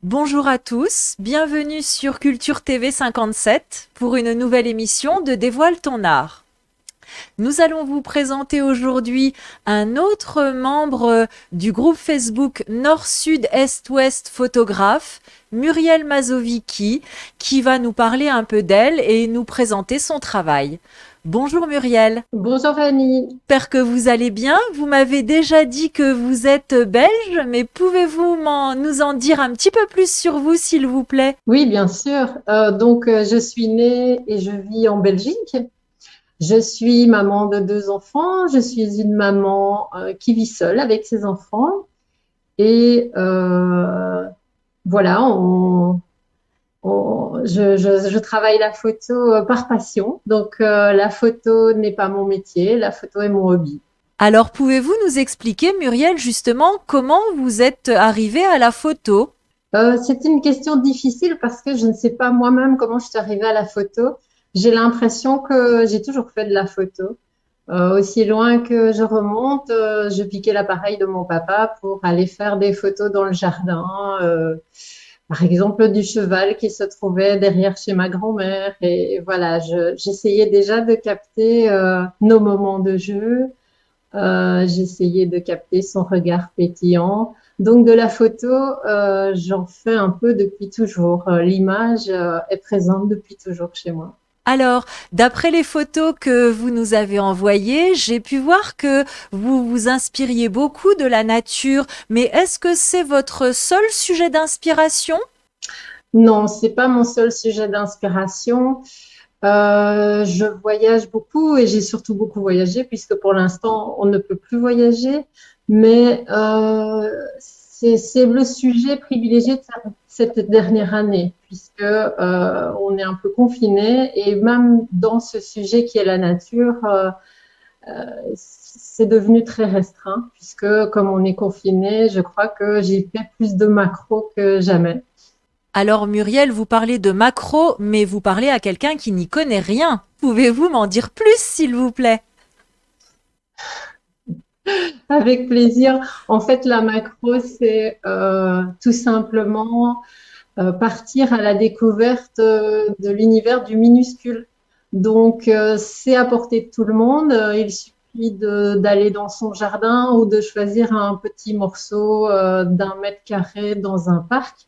Bonjour à tous, bienvenue sur Culture TV 57 pour une nouvelle émission de Dévoile ton art. Nous allons vous présenter aujourd'hui un autre membre du groupe Facebook Nord-Sud-Est-Ouest Photographes, Muriel Mazovici, qui va nous parler un peu d'elle et nous présenter son travail. Bonjour Muriel. Bonjour Annie. J'espère que vous allez bien. Vous m'avez déjà dit que vous êtes belge, mais pouvez-vous nous en dire un petit peu plus sur vous, s'il vous plaît? Oui, bien sûr. Je suis née et je vis en Belgique. Je suis maman de 2 enfants. Je suis une maman qui vit seule avec ses enfants. Et voilà, je travaille la photo par passion. La photo n'est pas mon métier, la photo est mon hobby. Alors, pouvez-vous nous expliquer, Muriel, justement, comment vous êtes arrivée à la photo? C'est une question difficile parce que je ne sais pas moi-même comment je suis arrivée à la photo. J'ai l'impression que j'ai toujours fait de la photo. Aussi loin que je remonte, je piquais l'appareil de mon papa pour aller faire des photos dans le jardin. Par exemple, du cheval qui se trouvait derrière chez ma grand-mère. Et voilà, j'essayais déjà de capter nos moments de jeu. J'essayais de capter son regard pétillant. Donc de la photo, j'en fais un peu depuis toujours. L'image est présente depuis toujours chez moi. Alors, d'après les photos que vous nous avez envoyées, j'ai pu voir que vous vous inspiriez beaucoup de la nature, mais est-ce que c'est votre seul sujet d'inspiration? Non, c'est pas mon seul sujet d'inspiration. Je voyage beaucoup et j'ai surtout beaucoup voyagé puisque pour l'instant on ne peut plus voyager, mais c'est le sujet privilégié de cette dernière année puisque on est un peu confiné et même dans ce sujet qui est la nature, c'est devenu très restreint puisque comme on est confiné, je crois que j'ai fait plus de macro que jamais. Alors Muriel, vous parlez de macro, mais vous parlez à quelqu'un qui n'y connaît rien. Pouvez-vous m'en dire plus, s'il vous plaît? Avec plaisir. En fait, la macro, c'est tout simplement partir à la découverte de l'univers du minuscule. C'est à portée de tout le monde. Il suffit d'aller dans son jardin ou de choisir un petit morceau d'1 mètre carré dans un parc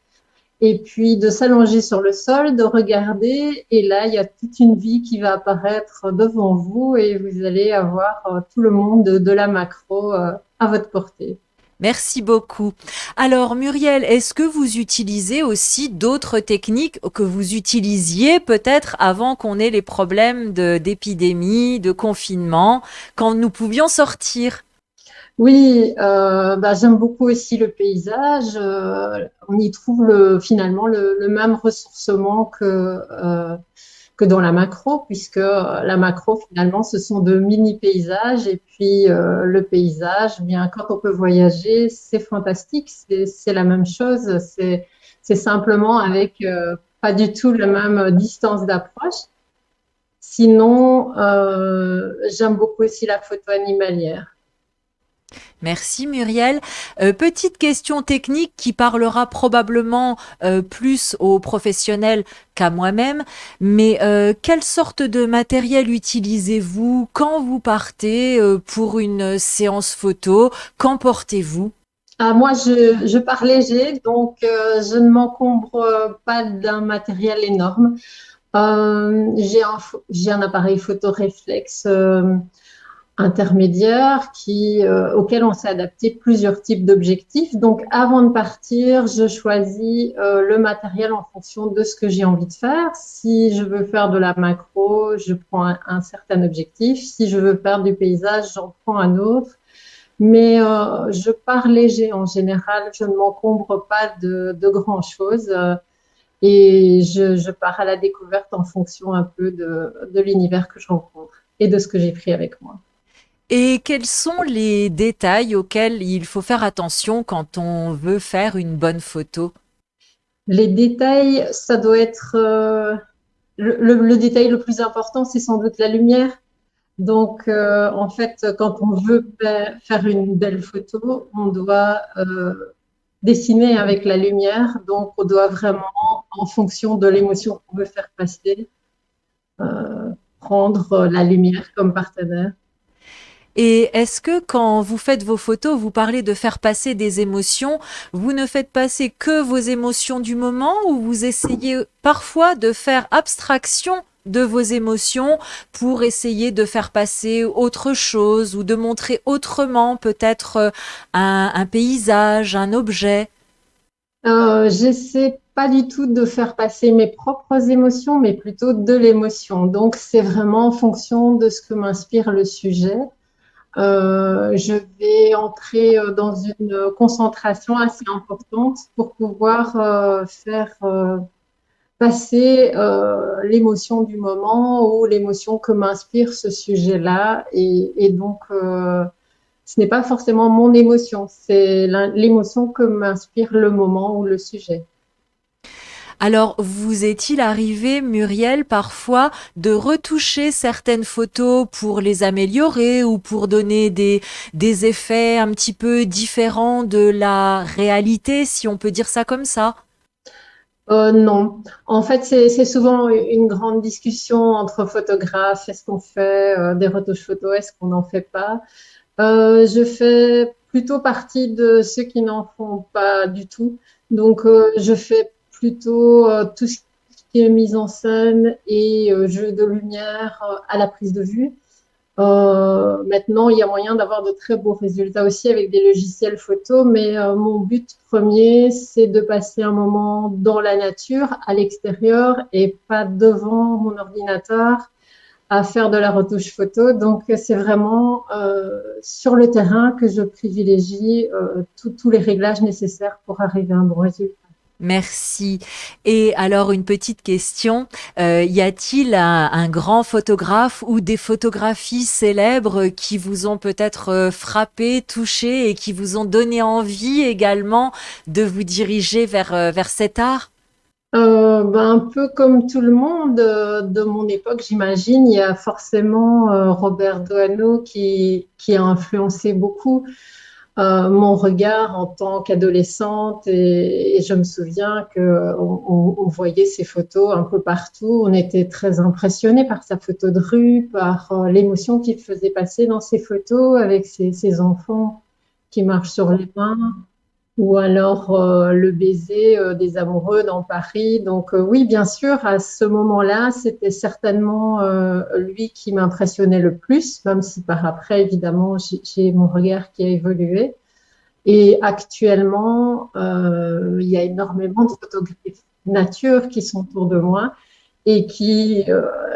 et puis de s'allonger sur le sol, de regarder, et là, il y a toute une vie qui va apparaître devant vous et vous allez avoir tout le monde de la macro à votre portée. Merci beaucoup. Alors Muriel, est-ce que vous utilisez aussi d'autres techniques que vous utilisiez peut-être avant qu'on ait les problèmes d'épidémie, de confinement, quand nous pouvions sortir? Oui, j'aime beaucoup aussi le paysage. On y trouve finalement le même ressourcement que dans la macro, puisque la macro, finalement, ce sont de mini-paysages. Et puis, le paysage, eh bien, quand on peut voyager, c'est fantastique. C'est la même chose. C'est simplement avec pas du tout la même distance d'approche. Sinon, j'aime beaucoup aussi la photo animalière. Merci Muriel. Petite question technique qui parlera probablement plus aux professionnels qu'à moi-même, mais quelle sorte de matériel utilisez-vous quand vous partez pour une séance photo? Qu'en portez-vous? Ah, moi, je pars léger, je ne m'encombre pas d'un matériel énorme. J'ai un appareil photo réflexe intermédiaire auquel on s'est adapté plusieurs types d'objectifs. Donc, avant de partir, je choisis le matériel en fonction de ce que j'ai envie de faire. Si je veux faire de la macro, je prends un certain objectif. Si je veux faire du paysage, j'en prends un autre. Mais je pars léger en général. Je ne m'encombre pas de grand-chose. Et je pars à la découverte en fonction un peu de l'univers que je rencontre et de ce que j'ai pris avec moi. Et quels sont les détails auxquels il faut faire attention quand on veut faire une bonne photo? Les détails, ça doit être le détail le plus important, c'est sans doute la lumière. Donc, en fait, quand on veut faire une belle photo, on doit dessiner avec la lumière. Donc, on doit vraiment, en fonction de l'émotion qu'on veut faire passer, prendre la lumière comme partenaire. Et est-ce que quand vous faites vos photos, vous parlez de faire passer des émotions, vous ne faites passer que vos émotions du moment ou vous essayez parfois de faire abstraction de vos émotions pour essayer de faire passer autre chose ou de montrer autrement peut-être un paysage, un objet? J'essaie pas du tout de faire passer mes propres émotions, mais plutôt de l'émotion. Donc, c'est vraiment en fonction de ce que m'inspire le sujet. Je vais entrer dans une concentration assez importante pour pouvoir faire passer l'émotion du moment ou l'émotion que m'inspire ce sujet-là. Et donc, ce n'est pas forcément mon émotion, c'est l'émotion que m'inspire le moment ou le sujet. Alors, vous est-il arrivé, Muriel, parfois de retoucher certaines photos pour les améliorer ou pour donner des effets un petit peu différents de la réalité, si on peut dire ça comme ça? Non. En fait, c'est souvent une grande discussion entre photographes. Est-ce qu'on fait des retouches photos? Est-ce qu'on n'en fait pas? Je fais plutôt partie de ceux qui n'en font pas du tout. Donc, je fais plutôt tout ce qui est mise en scène et jeu de lumière à la prise de vue. Maintenant, il y a moyen d'avoir de très beaux résultats aussi avec des logiciels photo, mais mon but premier, c'est de passer un moment dans la nature, à l'extérieur et pas devant mon ordinateur à faire de la retouche photo. Donc, c'est vraiment sur le terrain que je privilégie tous les réglages nécessaires pour arriver à un bon résultat. Merci. Et alors, une petite question, y a-t-il un grand photographe ou des photographies célèbres qui vous ont peut-être frappé, touché et qui vous ont donné envie également de vous diriger vers cet art? Un peu comme tout le monde de mon époque, j'imagine, il y a forcément Robert Doisneau qui a influencé beaucoup mon regard en tant qu'adolescente et je me souviens que on voyait ses photos un peu partout. On était très impressionnés par sa photo de rue, par l'émotion qu'il faisait passer dans ses photos avec ses enfants qui marchent sur les mains. Ou alors le baiser des amoureux dans Paris. Donc oui, bien sûr, à ce moment-là, c'était certainement lui qui m'impressionnait le plus, même si par après, évidemment, j'ai mon regard qui a évolué. Et actuellement, il y a énormément de photographes nature qui sont autour de moi et qui,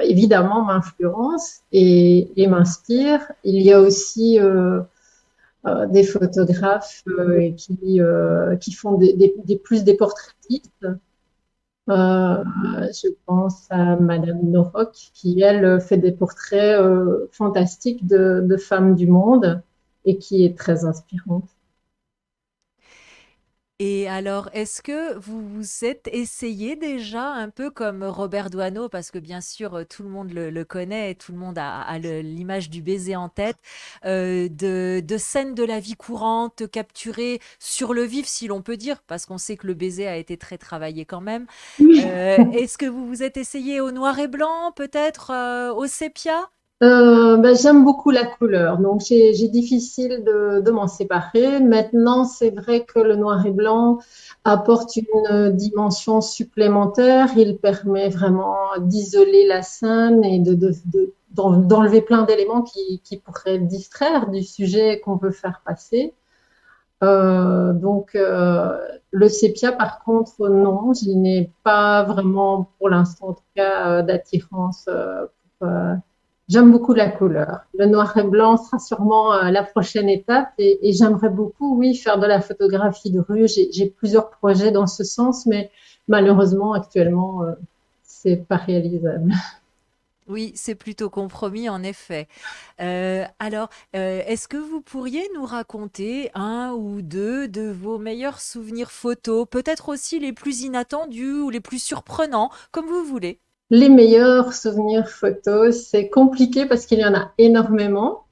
évidemment, m'influencent et m'inspirent. Il y a aussi des photographes qui font plus des portraitistes. Je pense à Madame Norok qui, elle, fait des portraits fantastiques de femmes du monde et qui est très inspirante. Et alors, est-ce que vous vous êtes essayé déjà un peu comme Robert Doisneau, parce que bien sûr tout le monde le connaît et tout le monde a l'image du baiser en tête, de scènes de la vie courante capturées sur le vif, si l'on peut dire, parce qu'on sait que le baiser a été très travaillé quand même. Est-ce que vous vous êtes essayé au noir et blanc, peut-être au sépia? J'aime beaucoup la couleur, donc j'ai difficile de m'en séparer. Maintenant, c'est vrai que le noir et blanc apporte une dimension supplémentaire. Il permet vraiment d'isoler la scène et d'enlever plein d'éléments qui pourraient distraire du sujet qu'on veut faire passer. Donc, le sépia, par contre, non, je n'ai pas vraiment, pour l'instant en tout cas, d'attirance j'aime beaucoup la couleur. Le noir et blanc sera sûrement la prochaine étape et j'aimerais beaucoup, oui, faire de la photographie de rue. J'ai plusieurs projets dans ce sens, mais malheureusement, actuellement, c'est pas réalisable. Oui, c'est plutôt compromis en effet. Alors, est-ce que vous pourriez nous raconter un ou 2 de vos meilleurs souvenirs photos? Peut-être aussi les plus inattendus ou les plus surprenants, comme vous voulez. Les meilleurs souvenirs photos, c'est compliqué parce qu'il y en a énormément.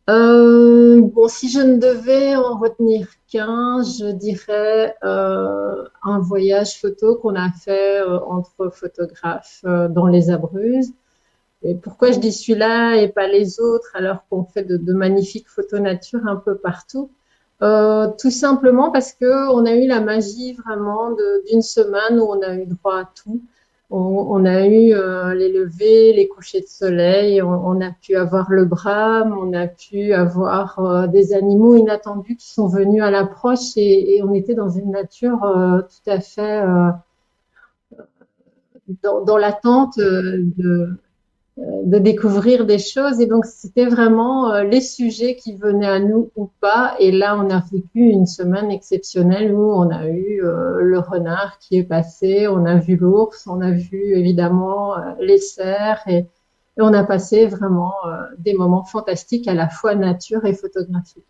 Bon, si je ne devais en retenir qu'un, je dirais un voyage photo qu'on a fait entre photographes dans les Abruzzes. Et pourquoi je dis celui-là et pas les autres alors qu'on fait de magnifiques photos nature un peu partout? Tout simplement parce que on a eu la magie vraiment d'une semaine où on a eu droit à tout. On a eu les levées, les couchers de soleil, on a pu avoir le brame, on a pu avoir des animaux inattendus qui sont venus à l'approche et on était dans une nature tout à fait dans l'attente de découvrir des choses. Et donc, c'était vraiment les sujets qui venaient à nous ou pas. Et là, on a vécu une semaine exceptionnelle où on a eu le renard qui est passé, on a vu l'ours, on a vu évidemment les cerfs et on a passé vraiment des moments fantastiques à la fois nature et photographie.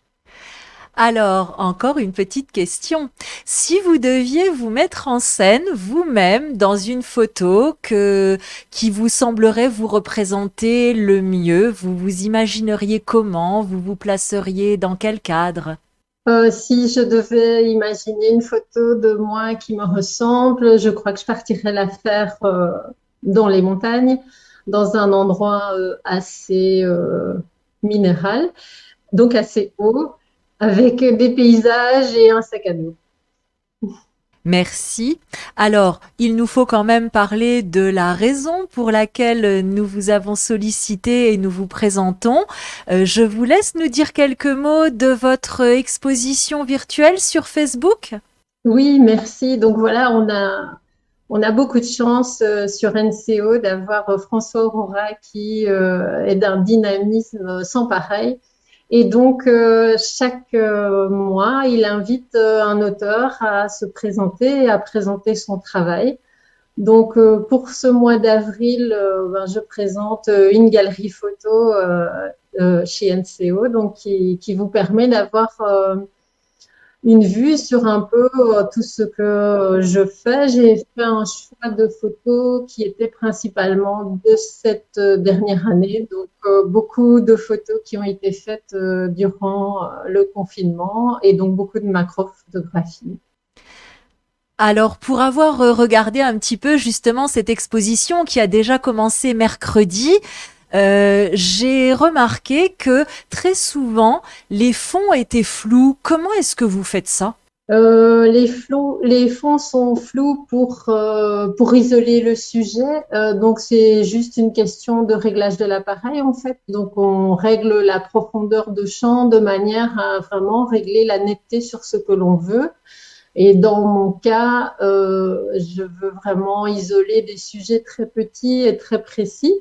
Alors, encore une petite question. Si vous deviez vous mettre en scène vous-même dans une photo qui vous semblerait vous représenter le mieux, vous vous imagineriez comment? Vous vous placeriez dans quel cadre? Si je devais imaginer une photo de moi qui me ressemble, je crois que je partirais la faire dans les montagnes, dans un endroit assez minéral, donc assez haut, avec des paysages et un sac à dos. Merci. Alors, il nous faut quand même parler de la raison pour laquelle nous vous avons sollicité et nous vous présentons. Je vous laisse nous dire quelques mots de votre exposition virtuelle sur Facebook. Oui, merci. Donc voilà, on a beaucoup de chance sur NCO d'avoir François Aurora qui est d'un dynamisme sans pareil. Et donc, chaque mois, il invite un auteur à se présenter et à présenter son travail. Donc, pour ce mois d'avril, je présente une galerie photo chez NCO, donc qui vous permet d'avoir une vue sur un peu tout ce que je fais. J'ai fait un choix de photos qui était principalement de cette dernière année. Donc, beaucoup de photos qui ont été faites durant le confinement et donc beaucoup de macro-photographies. Alors, pour avoir regardé un petit peu justement cette exposition qui a déjà commencé mercredi, j'ai remarqué que très souvent les fonds étaient flous. Comment est-ce que vous faites ça? Les fonds sont flous pour isoler le sujet. Donc, c'est juste une question de réglage de l'appareil, en fait. Donc, on règle la profondeur de champ de manière à vraiment régler la netteté sur ce que l'on veut. Et dans mon cas, je veux vraiment isoler des sujets très petits et très précis.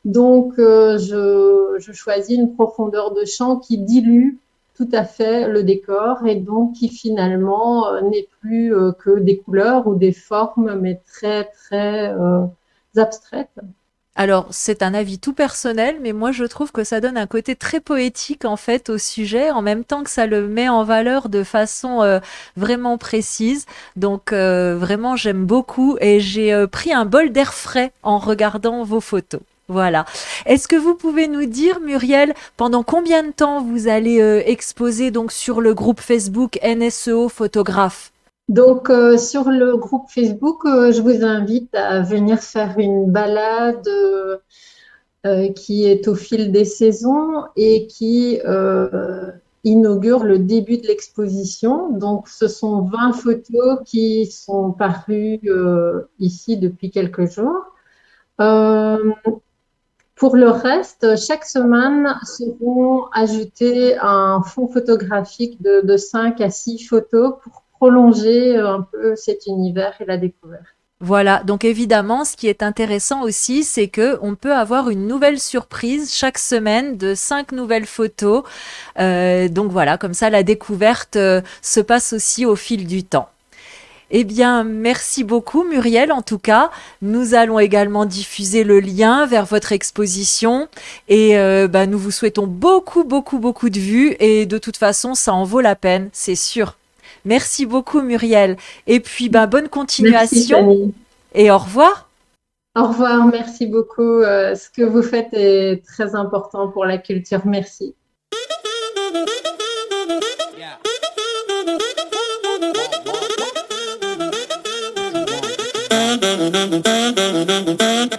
Donc, je choisis une profondeur de champ qui dilue tout à fait le décor et donc qui finalement n'est plus que des couleurs ou des formes, mais très, très abstraites. Alors, c'est un avis tout personnel, mais moi je trouve que ça donne un côté très poétique en fait au sujet, en même temps que ça le met en valeur de façon vraiment précise. Donc vraiment j'aime beaucoup et j'ai pris un bol d'air frais en regardant vos photos. Voilà. Est-ce que vous pouvez nous dire, Muriel, pendant combien de temps vous allez exposer donc sur le groupe Facebook NSEO Photographe? Donc, sur le groupe Facebook, je vous invite à venir faire une balade qui est au fil des saisons et qui inaugure le début de l'exposition. Donc, ce sont 20 photos qui sont parues ici depuis quelques jours. Euh, pour le reste, chaque semaine seront ajoutés un fond photographique de 5 à 6 photos pour prolonger un peu cet univers et la découverte. Voilà, donc évidemment, ce qui est intéressant aussi, c'est que on peut avoir une nouvelle surprise chaque semaine de 5 nouvelles photos. Donc voilà, comme ça, la découverte se passe aussi au fil du temps. Eh bien, merci beaucoup Muriel. En tout cas, nous allons également diffuser le lien vers votre exposition et nous vous souhaitons beaucoup, beaucoup, beaucoup de vues et de toute façon, ça en vaut la peine, c'est sûr. Merci beaucoup Muriel. Et puis, bonne Merci, continuation Fanny. et au revoir. Au revoir, merci beaucoup. Ce que vous faites est très important pour la culture. Merci. Yeah.